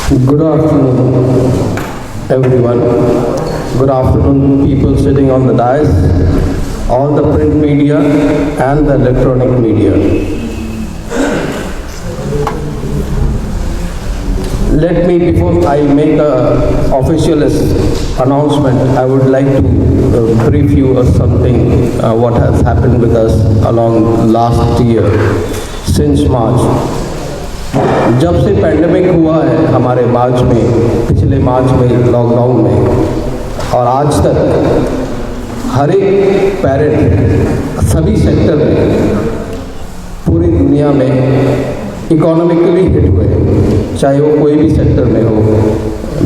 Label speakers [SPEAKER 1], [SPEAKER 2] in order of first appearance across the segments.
[SPEAKER 1] Good afternoon, everyone. Good afternoon, people sitting on the dais, all the print media and the electronic media. Let me, before I make a official announcement, I would like to brief you of something what has happened with us along last year, since March. जब से pandemic हुआ है हमारे मार्च में, पिछले मार्च में lockdown में, और आज तक हर एक पेरेंट सभी सेक्टर में पूरी दुनिया में इकोनॉमिकली हिट हुए, चाहे वो कोई भी सेक्टर में हो,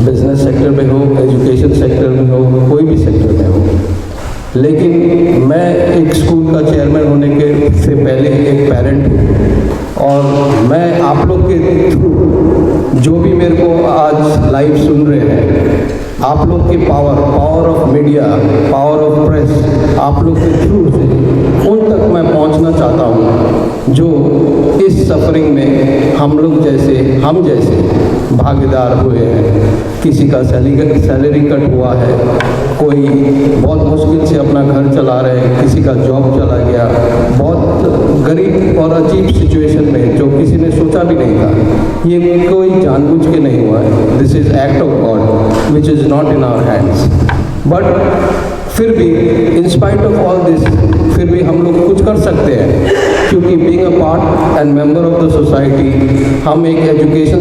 [SPEAKER 1] बिजनेस सेक्टर में हो, एजुकेशन सेक्टर में हो, कोई भी सेक्टर में हो। लेकिन मैं एक स्कूल का चेयरमैन होने के से पहले एक पेरेंट हूँ, और मैं आप लोग के थ्रू जो भी मेरे को आज लाइव सुन रहे हैं, आप लोग की power of media, power of press, आप लोग के थ्रू से उन तक मैं पहुंचना चाहता हूं जो इस सफरिंग में हम जैसे भागीदार हुए हैं। किसी का सैलरी कट हुआ है, कोई बहुत मुश्किल से अपना घर चला रहे हैं, किसी का जॉब चला गया, बहुत गरीब और अजीब सिचुएशन में जो किसी ने सोचा भी नहीं था। ये कोई जानबूझ के नहीं हुआ है, this is act of God which is not in our hands. But फिर भी in spite of all this, फिर भी हम लोग कुछ कर सकते हैं, क्योंकि being a part and member of the society, हम एक एजुकेशन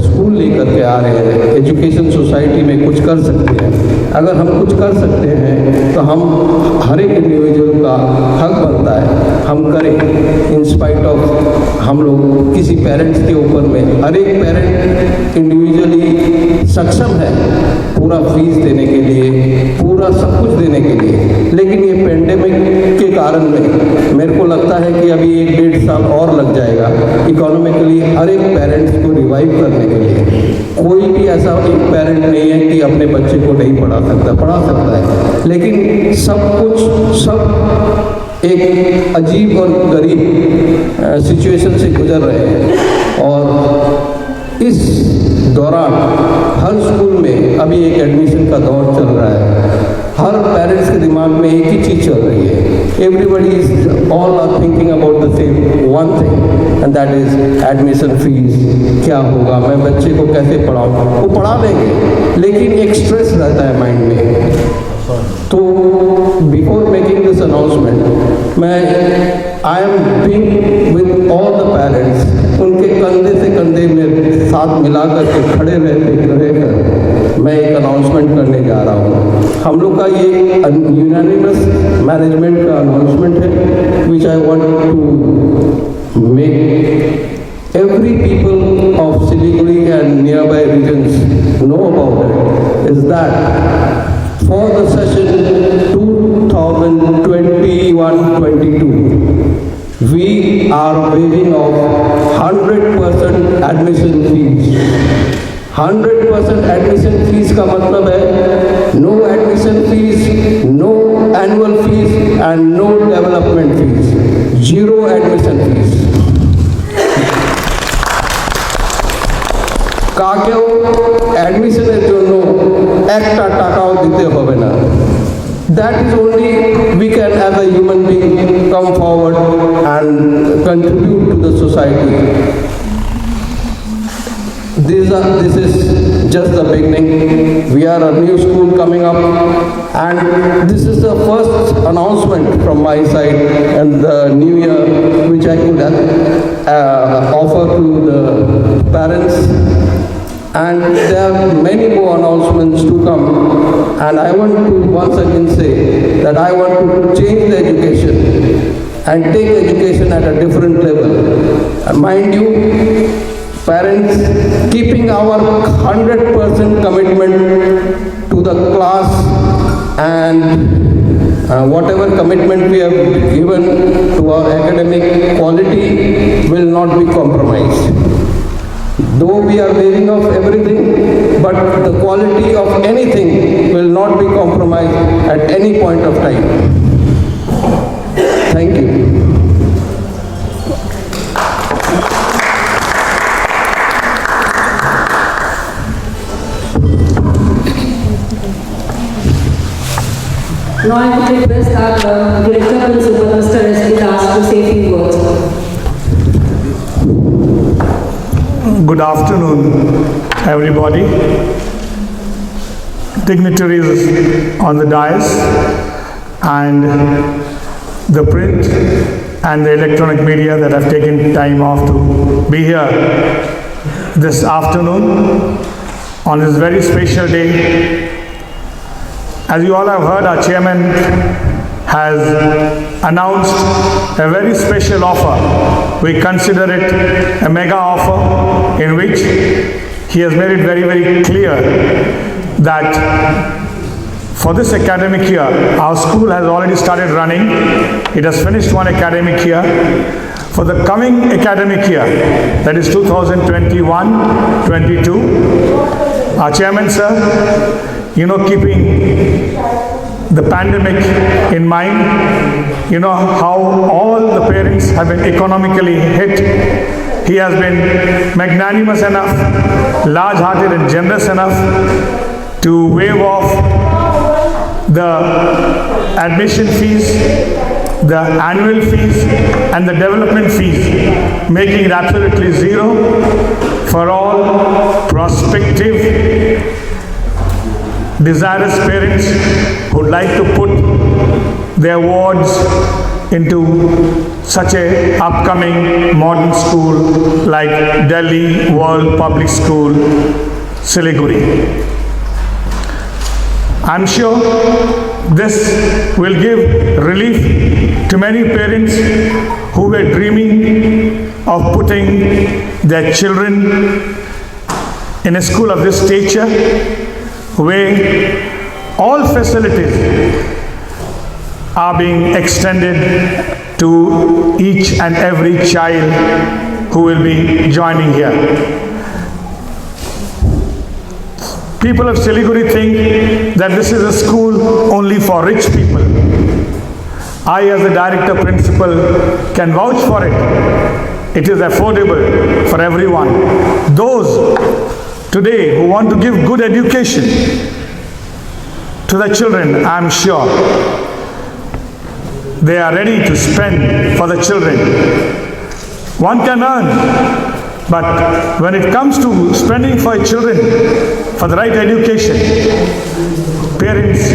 [SPEAKER 1] स्कूल लेकर के आ रहे हैं, एजुकेशन सोसाइटी में कुछ कर सकते हैं। अगर हम कुछ कर सकते हैं तो हम हर एक इंडिविजुअल का हक बनता है हम करें। इन स्पाइट ऑफ हम लोग किसी पेरेंट्स के ऊपर में, हर एक पेरेंट इंडिविजुअली सक्षम है पूरा फीस देने के लिए, पूरा सब कुछ देने के लिए, लेकिन ये पेंडेमिक के कारण में मेरे को लगता है कि अभी 1-1.5 साल और लग जाएगा इकोनॉमिकली हर एक पेरेंट्स को रिवाइव करने के लिए। कोई भी ऐसा एक पेरेंट नहीं है कि अपने बच्चे को नहीं पढ़ा सकता है, लेकिन सब एक अजीब और गरीब सिचुएशन से गुजर रहे हैं। और इस दौरान हर स्कूल में अभी एक एडमिशन का दौर चल रहा है, हर पेरेंट्स के दिमाग में एक ही चीज़ चल रही है, everybody is all are thinking about the same one thing, and that is admission fees. क्या होगा, मैं बच्चे को कैसे पढ़ाऊँ? वो पढ़ा देंगे, लेकिन एक स्ट्रेस रहता है माइंड में। तो before making this announcement, I am being with all the parents, उनके कंधे से कंधे में साथ मिलाकर के खड़े रहकर मैं एक अनाउंसमेंट करने जा रहा हूँ। हम लोग का ये यूनानिमस मैनेजमेंट का अनाउंसमेंट है, which I want to make every people of Siliguri and nearby regions know about it, is that for the session 2021-22, we are waiving off 100% admission fees. 100% admission fees का मतलब है no admission fees, no annual fees and no development fees. Zero admission fees. কাকেও অ্যাডমিশনের জন্য একটা টাকাও দিতে হবে না। That is only we can as a human being come forward and contribute to the society. This is just the beginning. We are a new school coming up, and this is the first announcement from my side and the new year which I could offer to the parents. And there are many more announcements to come, and I want to once again say that I want to change the education and take education at a different level. And mind you, parents, keeping our 100% commitment to the class and whatever commitment we have given to our academic quality will not be compromised. Though we are waiving off everything, but the quality of anything will not be compromised at any point of time. Thank you.
[SPEAKER 2] Now I would request our Director Principal, Mr. S.B. Das, to say a few words.
[SPEAKER 3] Good afternoon, everybody. Dignitaries on the dais and the print and the electronic media that have taken time off to be here this afternoon on this very special day. As you all have heard, our chairman has announced a very special offer. We consider it a mega offer in which he has made it very, very clear that for this academic year, our school has already started running. It has finished one academic year. For the coming academic year, that is 2021-22, our chairman, sir, keeping the pandemic in mind, how all the parents have been economically hit. He has been magnanimous enough, large-hearted and generous enough to waive off the admission fees, the annual fees and the development fees, making it absolutely zero for all prospective desirous parents who would like to put their wards into such a upcoming modern school like Delhi World Public School, Siliguri. I'm sure this will give relief to many parents who were dreaming of putting their children in a school of this stature, where all facilities are being extended to each and every child who will be joining here. People of Siliguri think that this is a school only for rich people. I, as the director principal, can vouch for it. It is affordable for everyone. Those today who want to give good education to the children, I am sure they are ready to spend for the children. One can earn, but when it comes to spending for children, for the right education, parents,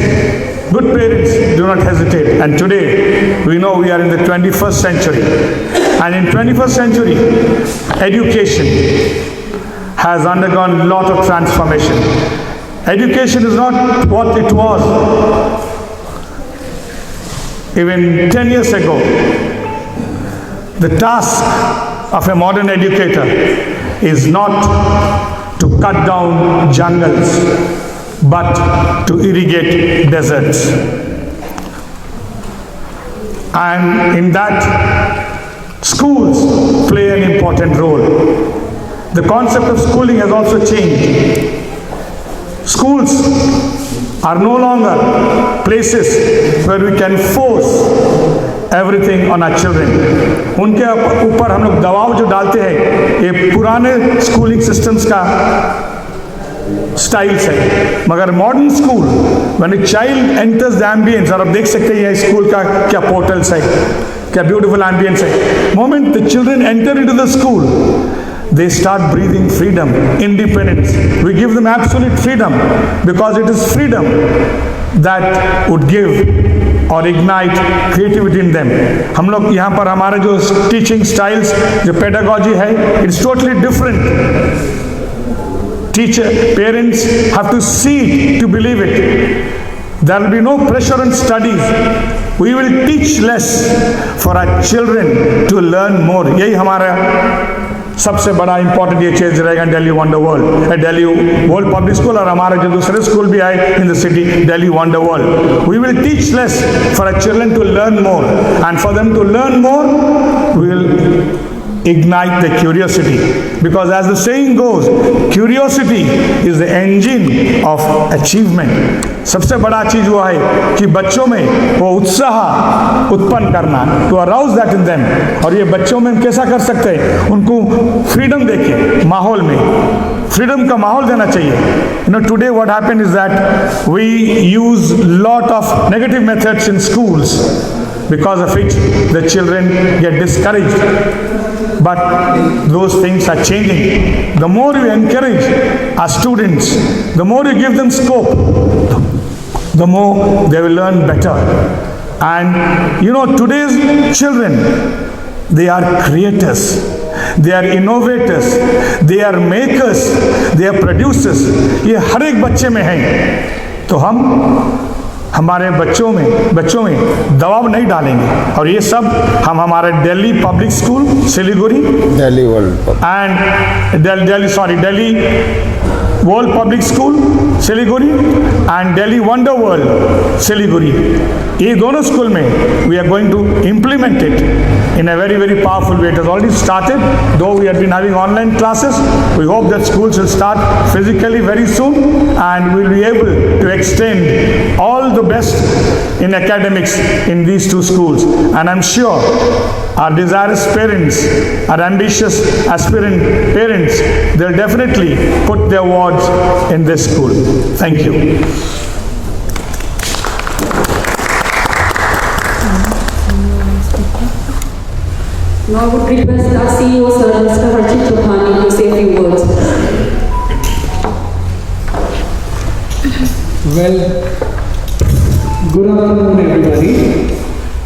[SPEAKER 3] good parents do not hesitate. And today, we know we are in the 21st century. And in 21st century, education has undergone a lot of transformation. Education is not what it was even 10 years ago. The task of a modern educator is not to cut down jungles, but to irrigate deserts. And in that, schools play an important role. The concept of schooling has also changed. Schools are no longer places where we can force everything on our children. उनके ऊपर हम लोग दबाव जो डालते हैं, ये पुराने स्कूलिंग सिस्टम्स का स्टाइल्स है. मगर modern school, when a child enters the ambience, और आप देख सकते हैं ये स्कूल का क्या पोर्टल्स है, क्या ब्यूटीफुल एम्बियंस है. Moment the children enter into the school, they start breathing freedom, independence. We give them absolute freedom because it is freedom that would give or ignite creativity in them. हम लोग यहाँ पर हमारे जो teaching styles, जो pedagogy है, it's totally different. Parents have to see it to believe it. There will be no pressure on studies. We will teach less for our children to learn more. यही हमारा सबसे बड़ा important ये चीज रहेगा Delhi wonder world, Delhi world public school और हमारे जो दूसरे स्कूल भी आए in the city, Delhi wonder world. We will teach less for our children to learn more, and for them to learn more we will ignite the curiosity, because as the saying goes, curiosity is the engine of achievement. सबसे बड़ा चीज वो है कि बच्चों में वो उत्साह उत्पन्न करना, to arouse that in them. और ये बच्चों में कैसा कर सकते हैं? उनको फ्रीडम देके माहौल में फ्रीडम का माहौल देना चाहिए. Today what happened is that we use lot of negative methods in schools, because of which the children get discouraged. But those things are changing. The more you encourage our students, the more you give them scope, the more they will learn better. And today's children, they are creators, they are innovators, they are makers, they are producers. ये हर एक बच्चे में है. तो हम हमारे बच्चों में दबाव नहीं डालेंगे. और ये सब हम हमारे Delhi public school Siliguri,
[SPEAKER 1] Delhi World.
[SPEAKER 3] and Delhi World Public School Siliguri and Delhi Wonder World Siliguri, ये दोनों स्कूल में we are going to implement it in a very, very powerful way. It has already started, though we have been having online classes. We hope that schools will start physically very soon, and we will be able to extend all the best in academics in these two schools. And I'm sure our desirous parents, our ambitious aspirant parents, they'll definitely put their wards in this school. Thank you.
[SPEAKER 2] Now I would request our CEO, Sir, Mr. Harshit Chokhani, to say a few words.
[SPEAKER 4] Well, good afternoon everybody.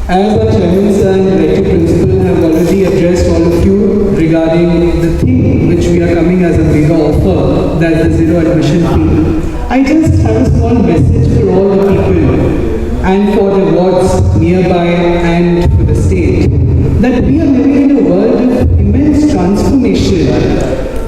[SPEAKER 4] As our chairman sir and director principal have already addressed all of you regarding the thing which we are coming as a mega offer, that's the zero admission fee, I just have a small message for all the people and for the wards nearby and for the state, that we are living in a world of immense transformation.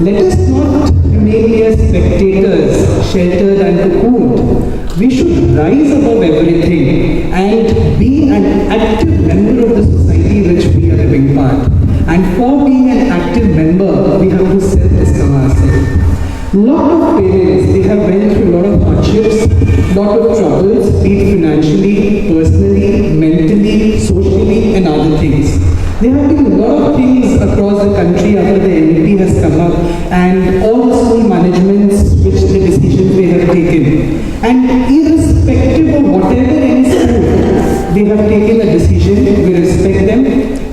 [SPEAKER 4] Let us not remain mere spectators, sheltered and cocooned. We should rise above everything and be an active member of the society which we are living part. And for being an active member, we have to self-discover ourselves. Lot of parents, they have went through a lot of hardships, lot of troubles, be it financially, personally, mentally, socially and other things. There have been a lot of things across the country after the NEP has come up, and all the school managements which the decisions they have taken. And irrespective of whatever any school, they have taken a decision, we respect them,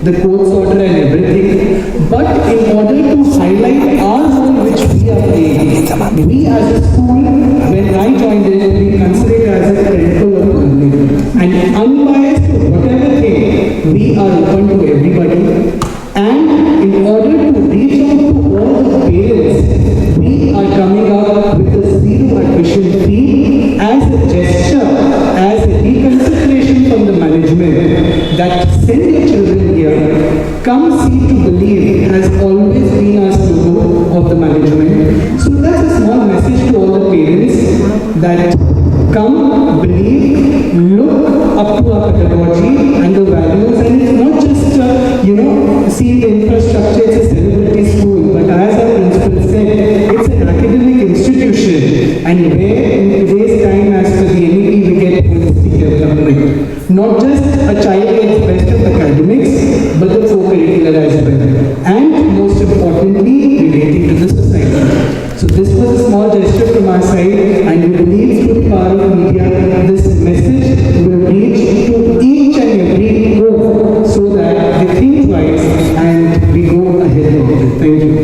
[SPEAKER 4] the court's order and everything. But in order to highlight our role which we are playing, we as a school, when I joined it, we consider it as a critical or convenience. And unbiased to whatever thing, we are open to everybody. And in order to reach out to all the parents, we are coming up with a zero admission fee as a gesture, as a reconsideration from the management that send your children here, come see to believe has always been our slogan of the management. So that's a small message to all the parents that come, believe, look up to our pedagogy and the values, and it's not just see the infrastructure, it's a celebrity school, but as our principal said, it's an academic institution, and where in today's time, as per the NEP, we get holistic development. Not just a child gets best of academics, but the co-curricular as well, and most importantly, relating to the society. So this was a small gesture from our side, and we believe through the power of media, this message will reach to each and every home so that they think twice and we go ahead of it. Thank you.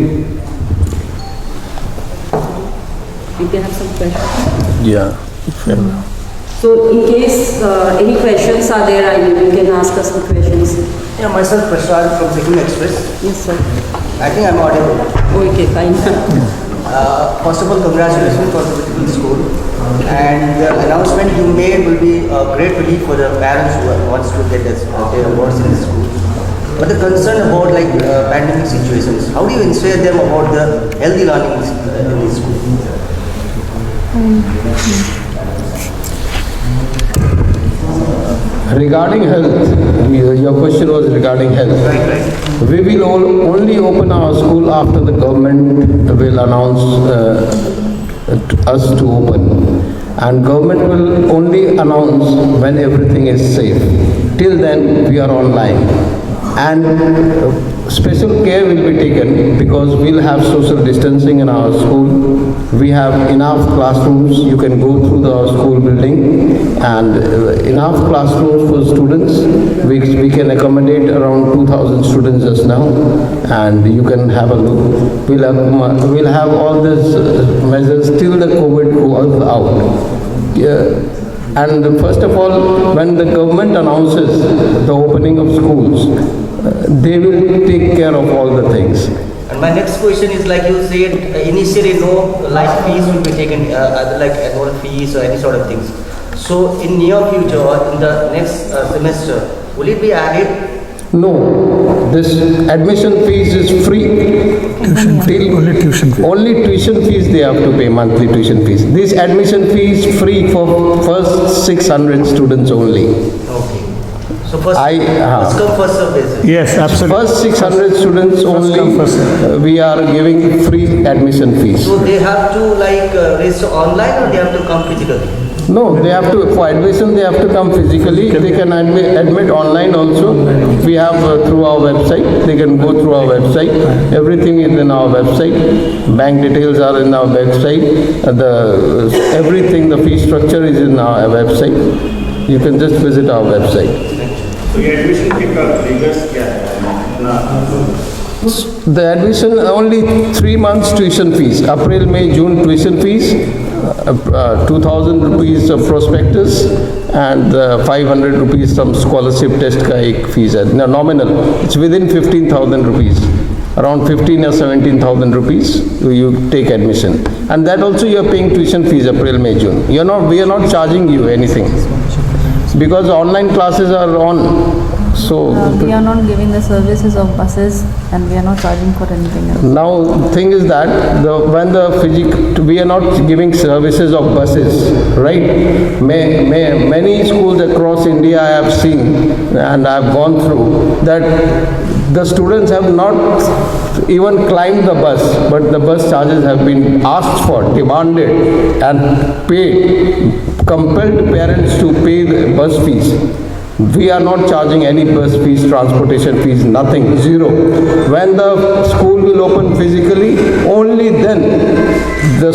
[SPEAKER 2] We can have some questions.
[SPEAKER 1] Yeah.
[SPEAKER 2] So in case any questions are there, you can ask us some questions.
[SPEAKER 5] Yeah, myself Prashad from Sikkim Express.
[SPEAKER 2] Yes, sir.
[SPEAKER 5] I think I'm audible.
[SPEAKER 2] Okay, fine.
[SPEAKER 5] First of all, congratulations for the beautiful school. And the announcement you made will be a great relief for the parents who wants to get their awards in the school. But the concern about pandemic situations, how do you inspire them about the healthy learning in the school?
[SPEAKER 1] Regarding health, your question was regarding health.
[SPEAKER 5] Right.
[SPEAKER 1] We will only open our school after the government will announce us to open. And government will only announce when everything is safe. Till then, we are online. And special care will be taken because we'll have social distancing in our school. We have enough classrooms. You can go through the school building and enough classrooms for students. We can accommodate around 2,000 students just now, and you can have a look. We'll have all these measures till the COVID goes out. Yeah. And first of all, when the government announces the opening of schools, they will take care of all the things.
[SPEAKER 5] And my next question is, like you said, initially no light fees will be taken, like annual fees or any sort of things. So in near future or in the next semester, will it be added?
[SPEAKER 1] No, this admission fees is free.
[SPEAKER 3] Only tuition fee.
[SPEAKER 1] Only tuition fees they have to pay, monthly tuition fees. This admission fee is free for first 600 students only.
[SPEAKER 5] Okay. So first come, first serve basis.
[SPEAKER 3] Yes, absolutely.
[SPEAKER 1] First 600 students only,
[SPEAKER 3] come, first serve.
[SPEAKER 1] we are giving free admission fees.
[SPEAKER 5] So they have to like register online or they have to come physically?
[SPEAKER 1] No, they have to, for admission they have to come physically. They can admit online also. We have through our website. They can go through our website. Everything is in our website. Bank details are in our website. Everything, the fee structure is in our website. You can just visit our website.
[SPEAKER 6] So ये admission के figures क्या है?
[SPEAKER 1] The admission only 3 months tuition fees. April, May, June tuition fees. 2,000 rupees of prospectus and 500 rupees some scholarship test ka ek fees hai. No, nominal. It's within 15,000 rupees. Around 15 or 17,000 rupees you take admission. And that also you are paying tuition fees April, May, June. We are not charging you anything. Because online classes are on. So
[SPEAKER 7] we are not giving the services of buses and we are not charging for anything else.
[SPEAKER 1] now thing is that we are not giving services of buses, right? Many schools across India I have seen and I have gone through that the students have not even climbed the bus, but the bus charges have been asked for, demanded and paid, compelled parents to pay the bus fees. We are not charging any bus fees, transportation fees, nothing, zero. When the school will open physically, only then the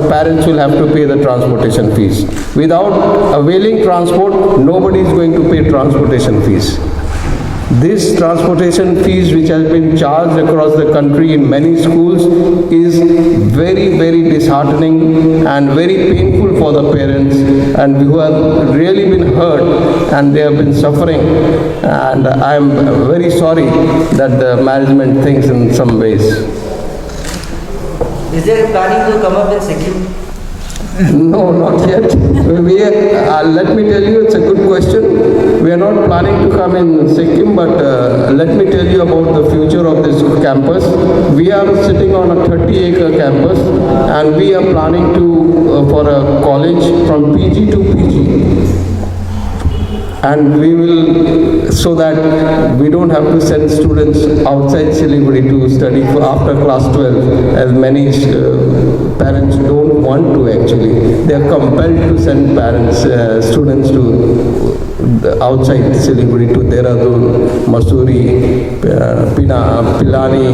[SPEAKER 1] parents will have to pay the transportation fees. Without availing transport, nobody is going to pay transportation fees. This transportation fees which has been charged across the country in many schools is very, very disheartening and very painful for the parents and who have really been hurt and they have been suffering, and I am very sorry that the management thinks in some ways.
[SPEAKER 5] Is there a planning to come up with Sikkim?
[SPEAKER 1] No, not yet. Let me tell you, it's a good question. We are not planning to come in Sikkim, but let me tell you about the future of this campus. We are sitting on a 30-acre campus and we are planning to for a college from PG to PG. And we will, so that we don't have to send students outside Siliguri to study after class 12, as many parents don't want to actually. They are compelled to send students to outside Siliguri, to Dehradun, Mussoorie, Pilani,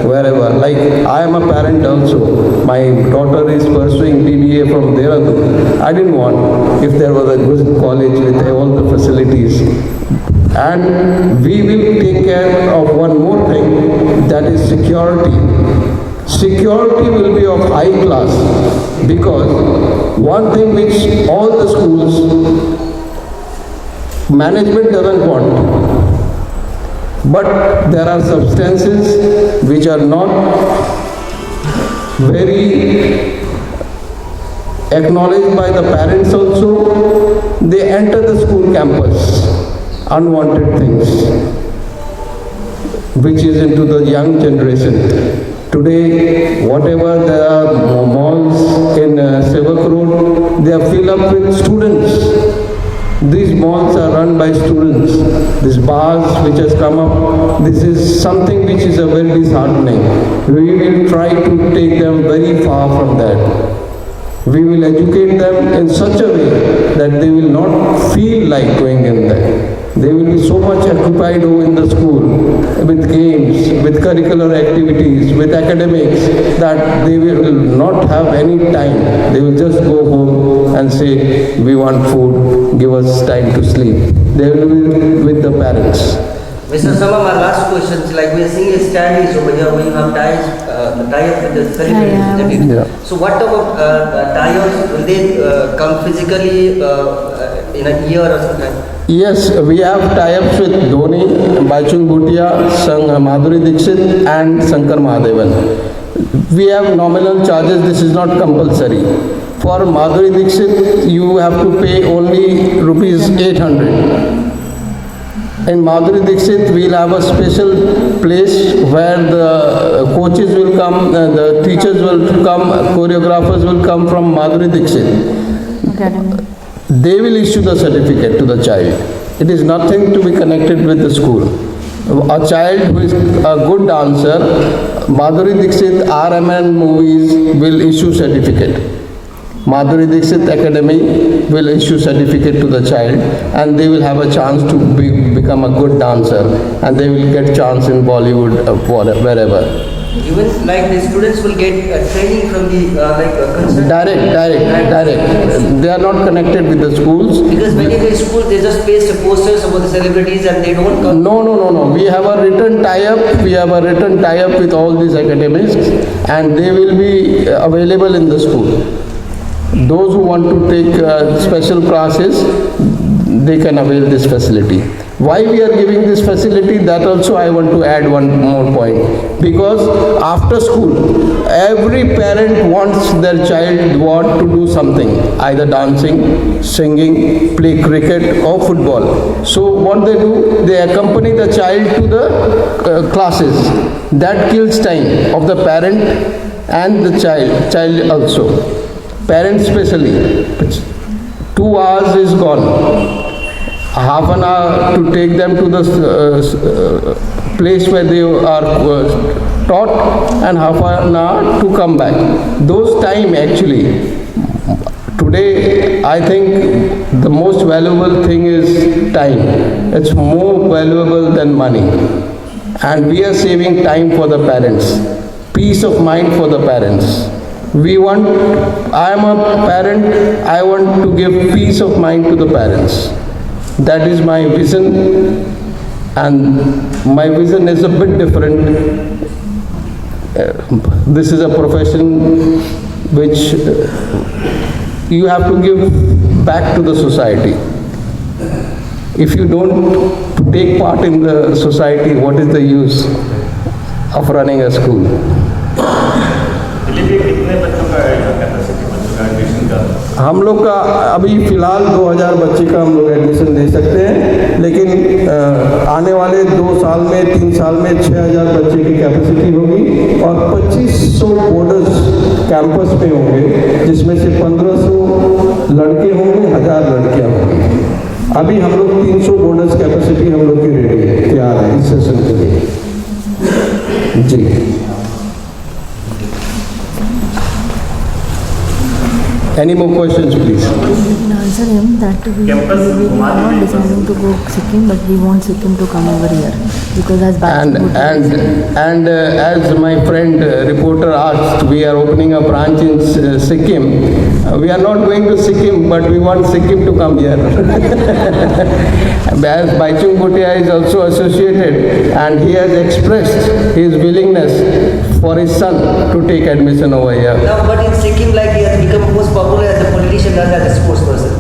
[SPEAKER 1] wherever. Like I am a parent also. My daughter is pursuing BBA from Dehradun. I didn't want, if there was a good college with all the facilities. And we will take care of one more thing, that is security. Security will be of high class because one thing which all the schools management doesn't want, but there are substances which are not very acknowledged by the parents also. They enter the school campus, unwanted things, which is into the young generation. Today, whatever there are malls in Sevak Road, they are filled up with students. These malls are run by students. These bars which has come up, this is something which is a very disheartening. We will try to take them very far from that. We will educate them in such a way that they will not feel like going in there. They will be so much occupied over in the school with games, with curricular activities, with academics, that they will not have any time. They will just go home and say, we want food, give us time to sleep. They will be with the parents.
[SPEAKER 5] Mr. Sama, my last question is like we are seeing a studies over here where you have tie-up with the celebrities.
[SPEAKER 7] Yeah,
[SPEAKER 5] isn't it?
[SPEAKER 1] Yeah.
[SPEAKER 5] So what type of tie-ups will they come physically in a year or something?
[SPEAKER 1] Yes, we have tie-ups with Dhoni, Baichung Bhutia, Madhuri Dixit and Shankar Mahadevan. We have nominal charges, this is not compulsory. For Madhuri Dixit, you have to pay only rupees 800. In Madhuri Dixit, we'll have a special place where the coaches will come, the teachers will come, choreographers will come from Madhuri Dixit.
[SPEAKER 7] Academy.
[SPEAKER 1] They will issue the certificate to the child. It is nothing to be connected with the school. A child who is a good dancer, Madhuri Dixit RMN movies will issue certificate. Madhuri Dixit Academy will issue certificate to the child, and they will have a chance to become a good dancer, and they will get chance in Bollywood, wherever.
[SPEAKER 5] Even like the students will get training from the concerned.
[SPEAKER 1] Direct. They are not connected with the schools.
[SPEAKER 5] Because many of the schools they just paste the posters about the celebrities and they don't come.
[SPEAKER 1] No. We have a written tie-up. We have a written tie-up with all these academics, and they will be available in the school. Those who want to take special classes, they can avail this facility. Why we are giving this facility, that also I want to add one more point. Because after school, every parent wants their child to do something, either dancing, singing, play cricket or football. So what they do, they accompany the child to the classes. That kills time of the parent and the child also. Parents especially, 2 hours is gone. Half an hour to take them to the place where they are taught, and half an hour to come back. Those time actually, today I think the most valuable thing is time. It's more valuable than money. And we are saving time for the parents, peace of mind for the parents. I am a parent, I want to give peace of mind to the parents. That is my vision, and my vision is a bit different. This is a profession which you have to give back to the society. If you don't take part in the society, what is the use of running a school?
[SPEAKER 6] कितने बच्चों का capacity, बच्चों का admission का?
[SPEAKER 1] हम लोग का अभी फ़िलहाल 2000 बच्चे का हम लोग एडमिशन दे सकते हैं, लेकिन आने वाले 2 साल में 3 साल में 6000 बच्चे की कैपेसिटी होगी और 2500 बोर्डर्स कैंपस पे होंगे, जिसमें से 1500 लड़के होंगे, 1000 लड़कियां होंगी। अभी हम लोग 300 बोर्डर्स कैपेसिटी हम लोग की रेडी है, तैयार है इस सेशन के लिए। जी, any more questions, please?
[SPEAKER 7] We can answer him that we are not deciding to go Sikkim, but we want Sikkim to come over here because as
[SPEAKER 1] And as my friend reporter asked, we are opening a branch in Sikkim. We are not going to Sikkim, but we want Sikkim to come here. As Baichung Bhutia is also associated, and he has expressed his willingness for his son to take admission over here.
[SPEAKER 5] Now, but in Sikkim, like he has become most popular as a politician than as a sports person.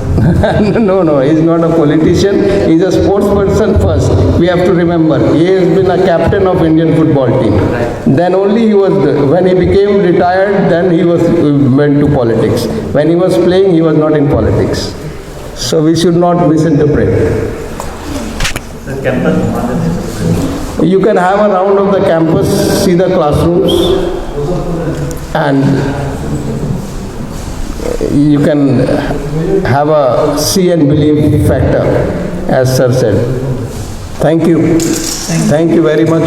[SPEAKER 1] No, he's not a politician. He's a sports person first. We have to remember, he has been a captain of Indian football team. Then only when he became retired, then he went to politics. When he was playing, he was not in politics. So we should not misinterpret.
[SPEAKER 6] The campus,
[SPEAKER 1] You can have a round of the campus, see the classrooms, and you can have a see and believe factor, as sir said. Thank you. Thank you very much.